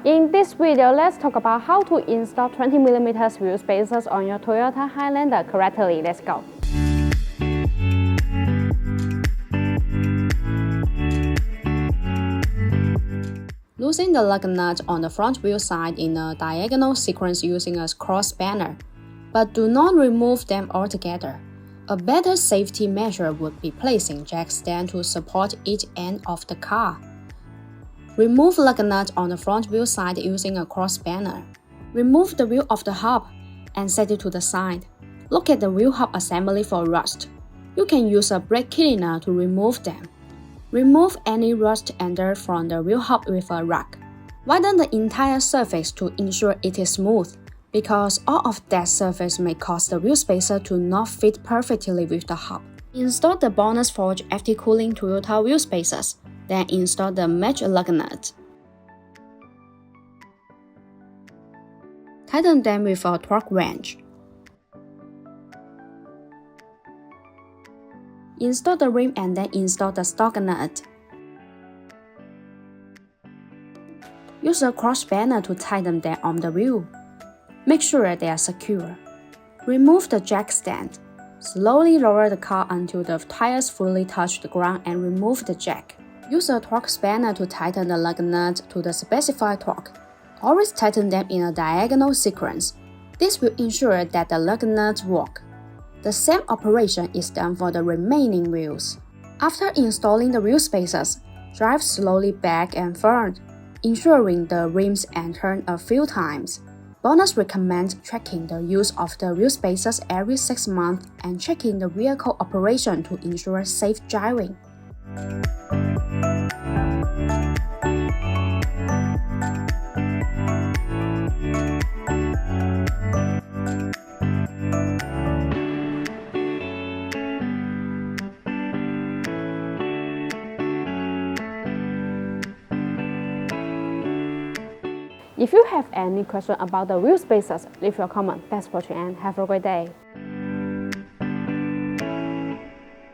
In this video, let's talk about how to install 20mm wheel spacers on your Toyota Highlander correctly. Let's go. Loosen the lug nut on the front wheel side in a diagonal sequence using a cross spanner, but do not remove them altogether. A better safety measure would be placing jack stand to support each end of the car. Remove lug nut on the front wheel side using a cross spanner. Remove the wheel of the hub and set it to the side. Look at the wheel hub assembly for rust. You can use a brake cleaner to remove them. Remove any rust and dirt from the wheel hub with a rag. Widen the entire surface to ensure it is smooth, because all of that surface may cause the wheel spacer to not fit perfectly with the hub. Install the Bonus Forge FT Cooling Toyota wheel spacers, then install the match lug nut. Tighten them with a torque wrench. Install the rim and then install the stock nut. Use a cross spanner to tighten them on the wheel. Make sure they are secure. Remove the jack stand. Slowly lower the car until the tires fully touch the ground and remove the jack. Use a torque spanner to tighten the lug nut to the specified torque. Always tighten them in a diagonal sequence. This will ensure that the lug nuts work. The same operation is done for the remaining wheels. After installing the wheel spacers, drive slowly back and forth, ensuring the rims and turn a few times. Bonus recommends checking the use of the wheel spacers every 6 months and checking the vehicle operation to ensure safe driving. If you have any question about the wheel spacers, leave your comment. Thanks for watching and have a great day.